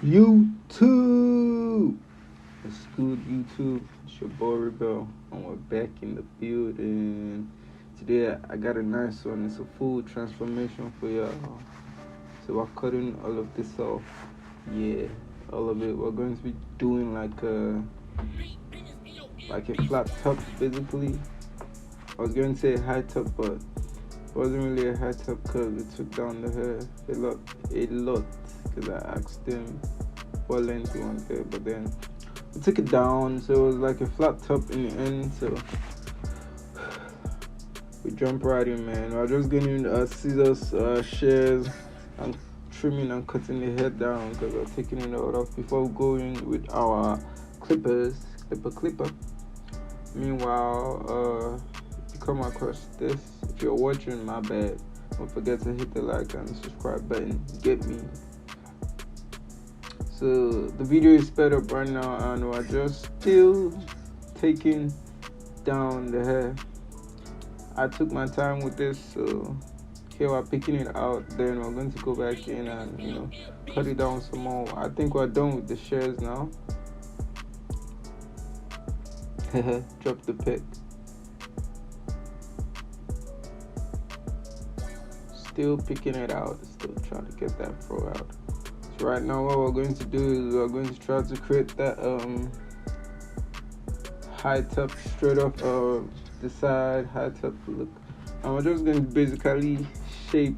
YouTube. It's good, YouTube. It's your boy Rebel, and we're back in the building. Today I got a nice one. It's a full transformation for y'all. So we're cutting all of this off. Yeah, all of it. We're going to be doing like a flat top, basically. I was going to say high top, but it wasn't really a high top because it took down the hair a lot. Because I asked him what length he wanted, but then we took it down, so it was like a flat top in the end. So we jump right in, man. We're just getting scissors, shears, and trimming and cutting the hair down because we're taking it all off before going with our clipper. Meanwhile, if you come across this, if you're watching, my bad. Don't forget to hit the like and subscribe button. Get me. So the video is sped up right now, and we're just still taking down the hair. I took my time with this, so here we're picking it out. Then we're going to go back in and cut it down some more. I think we're done with the shears now. Drop the pick. Still picking it out. Still trying to get that fro out. So right now what we're going to do is we're going to try to create that high top straight off the side high top look. And we're just going to basically shape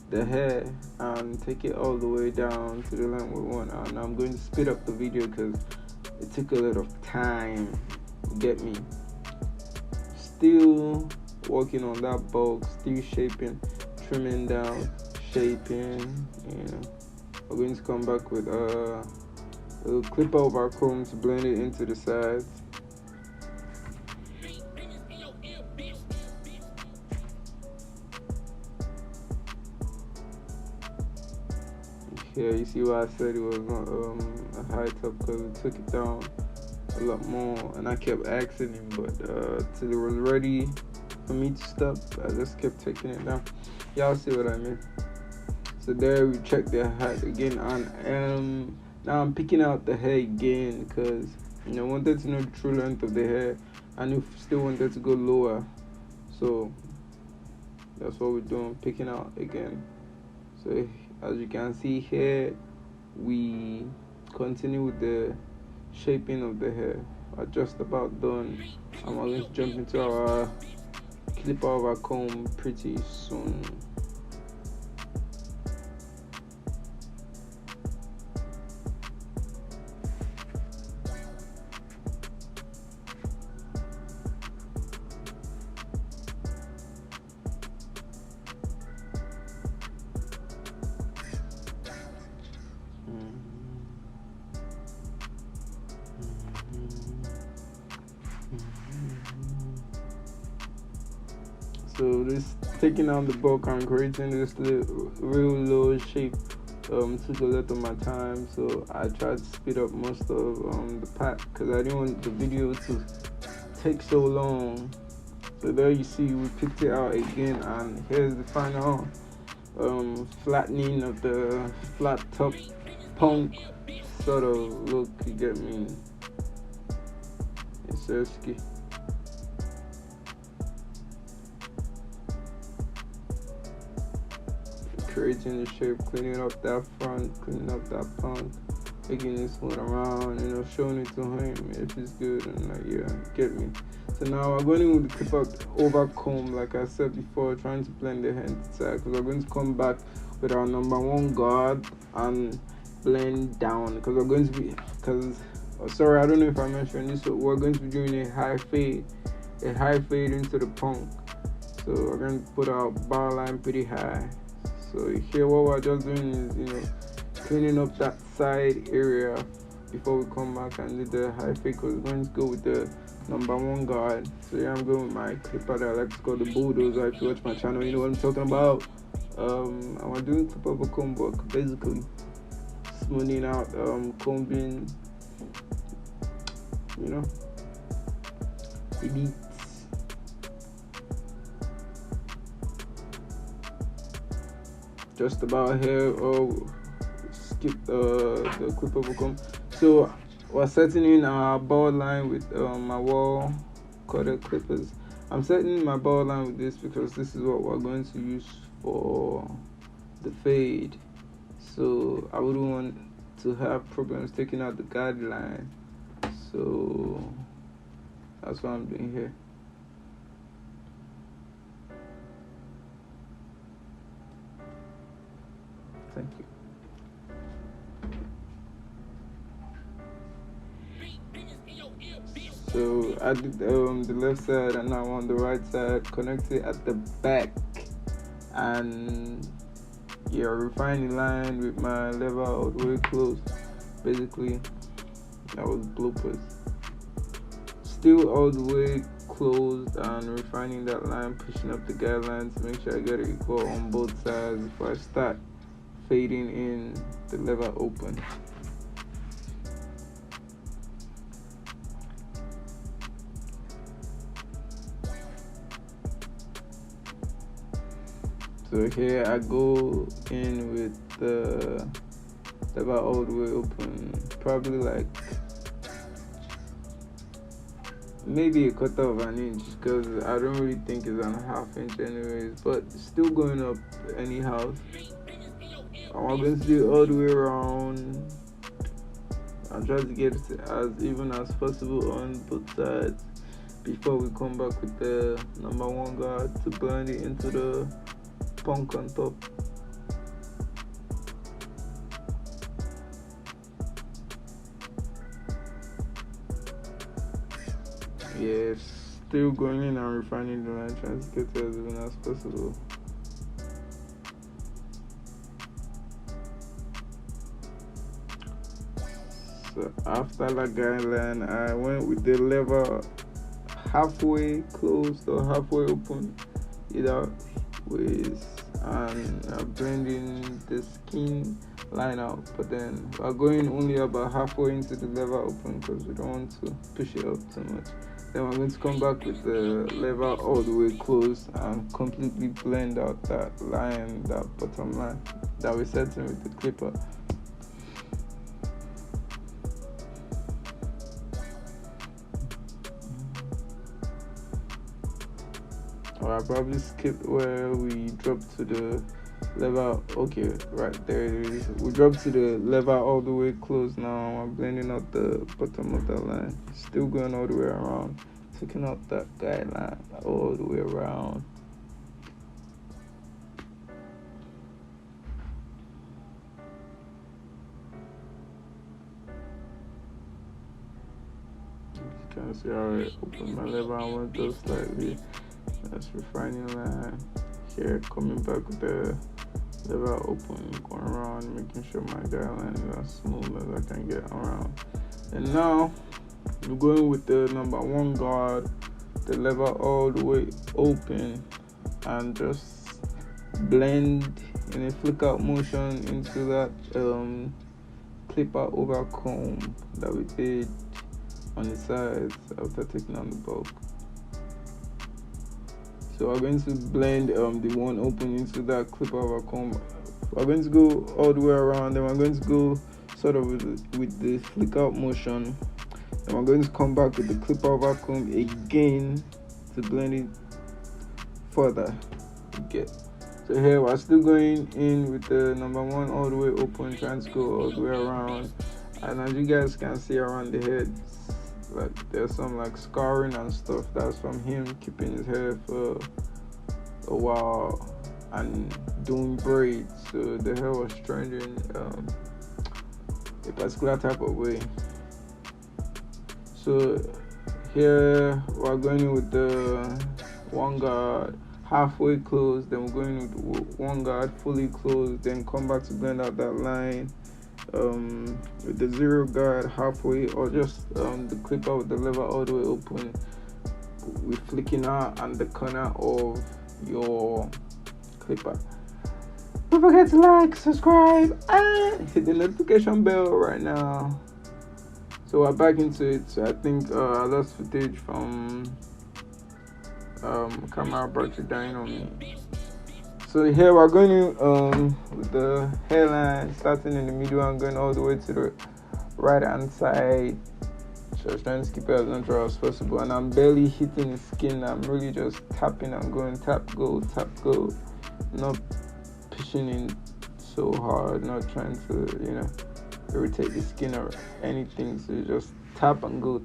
the hair and take it all the way down to the length we want. And I'm going to speed up the video because it took a lot of time. Get me? Still working on that bulk, still shaping, trimming down, shaping. We're going to come back with a clip of our comb to blend it into the sides. Yeah, you see why I said it was not a high top, because it took it down a lot more, and I kept asking him, but till it was ready for me to stop, I just kept taking it down. Y'all see what I mean? So there we check the height again, and now I'm picking out the hair again because I wanted to know the true length of the hair, and if still wanted to go lower. So that's what we're doing, picking out again. So as you can see here, we continue with the shaping of the hair. We're just about done, and we're going to jump into our clipper of our comb pretty soon. So this taking out the bulk and creating this real low shape took a lot of my time, so I tried to speed up most of the part because I didn't want the video to take so long. So there you see we picked it out again, and here's the final flattening of the flat top punk sort of look. You get me? It's risky. Creating the shape, cleaning up that front, cleaning up that punk, making it smooth around, showing it to him if it's good, and get me. So now we're going in with the clip over comb, like I said before, trying to blend the hair inside, because we're going to come back with our number one guard and blend down, because we're going to be, sorry, I don't know if I mentioned this, but we're going to be doing a high fade into the punk. So we're going to put our bar line pretty high. So here what we're just doing is, cleaning up that side area before we come back and do the high fade, because we're going to go with the number one guard. So yeah, I'm going with my clipper that I like to call the bulldozer. If you watch my channel, you know what I'm talking about. I'm doing clip of a comb work, basically smoothing out, combing, edit. Just about here. Oh, skip the clipper vacuum. So we're setting in our ball line with my wall cutter clippers. I'm setting my ball line with this because this is what we're going to use for the fade. So I wouldn't want to have problems taking out the guideline. So that's what I'm doing here. Thank you. So I did the left side and now on the right side, connected at the back, and refine the line with my lever all the way closed. Basically, that was bloopers. Still all the way closed and refining that line, pushing up the guideline to make sure I get it equal on both sides before I start fading in the lever open. So here I go in with the lever all the way open, probably like maybe a quarter of an inch, because I don't really think it's on a half inch anyways, but still going up anyhow. I'm going to do it all the way around and try to get it as even as possible on both sides before we come back with the number 1 guard to blend it into the punk on top. Yes, still going in and refining the line, trying to get it as even as possible. So after that guideline, I went with the lever halfway closed or halfway open, either ways, and blending the skin line out. But then we're going only about halfway into the lever open because we don't want to push it up too much. Then we're going to come back with the lever all the way closed and completely blend out that line, that bottom line that we set in with the clipper. Or I probably skipped where we dropped to the lever. Okay, right there it is. We dropped to the lever all the way closed now. I'm blending out the bottom of that line. Still going all the way around. Taking out that guideline all the way around. You can see how I opened my lever and went up slightly. That's refining line. Here, coming back with the lever open, going around, making sure my guideline is as smooth as I can get around. And now we're going with the number 1 guard, the lever all the way open, and just blend in a flick out motion into that clipper over comb that we did on the sides after taking on the bulk. So we're going to blend the one open into that clipper over comb. We're going to go all the way around, then we're going to go sort of with the flick out motion. And we're going to come back with the clipper over comb again to blend it further. Okay. So here we're still going in with the number 1 all the way open, trying to go all the way around. And as you guys can see around the head, like there's some like scarring and stuff. That's from him keeping his hair for a while and doing braids, so the hair was trending a particular type of way. So here we're going in with the 1 guard halfway closed, then we're going with 1 guard fully closed, then come back to blend out that line with the 0 guard halfway, or just the clipper with the lever all the way open with flicking out and the corner of your clipper. Don't forget to like, subscribe, and hit the notification bell right now. So we're back into it. So I think I lost footage from camera battery dying on me. So here we're going to with the hairline starting in the middle and going all the way to the right hand side. Just trying to keep it as natural as possible, and I'm barely hitting the skin. I'm really just tapping and going tap go, not pushing in so hard, not trying to irritate the skin or anything. So you just tap and go,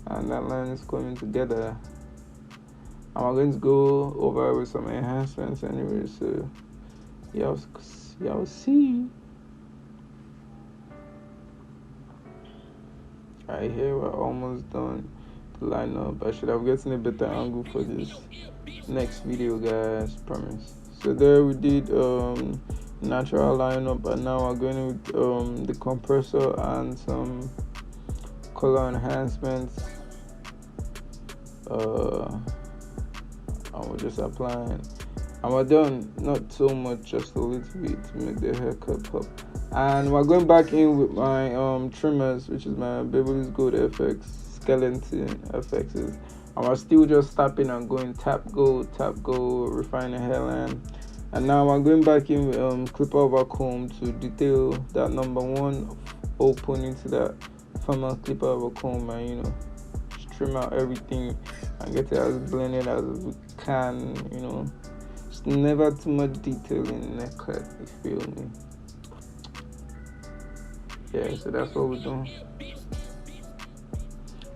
and that line is coming together. And we're going to go over with some enhancements anyway, so y'all see. Right here, we're almost done the lineup. I should have gotten a better angle for this next video, guys, promise. So there we did natural lineup, and now we're going with the compressor and some color enhancements. And we're just applying. And we're done, not so much, just a little bit to make the haircut pop. And we're going back in with my trimmers, which is my Beverly's Gold FX Skeleton FXs. And we're still just tapping and going tap go, refine the hairline. And now I'm going back in with clipper over comb to detail that number one open into that former clipper over comb, and just trim out everything and get it as blended as we can. It's never too much detail in the neckcut, you feel me? Yeah, so that's what we're doing.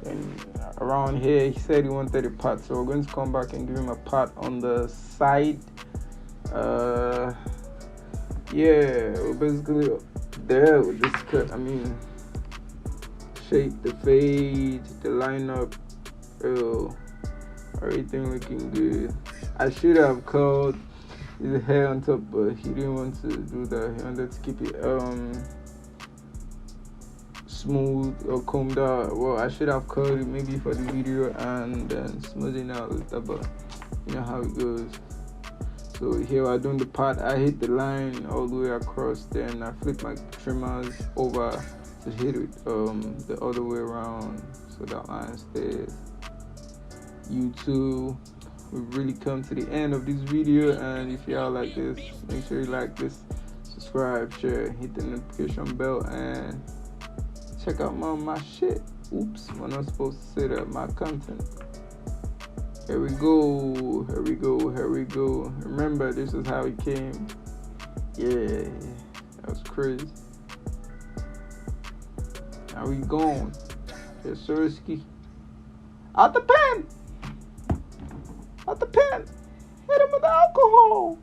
And around here, he said he wanted a part, so we're going to come back and give him a part on the side. Yeah, we're basically there with this cut. Shape, the fade, the lineup, everything looking good. I should have curled his hair on top, but he didn't want to do that. He wanted to keep it smooth or combed out. Well, I should have curled it maybe for the video and then smoothing out later, but you know how it goes. So here we're doing the part. I hit the line all the way across, then I flip my trimmers over to hit it the other way around so that line stays. YouTube, we've really come to the end of this video, and if y'all like this, make sure you like this, subscribe, share, hit the notification bell, and check out my shit. Oops, we're not supposed to say that. My content. Here we go. Remember, this is how it came. Yeah, that was crazy. Now we gone. Yes, sirski. Out the pen. Hit him with the alcohol.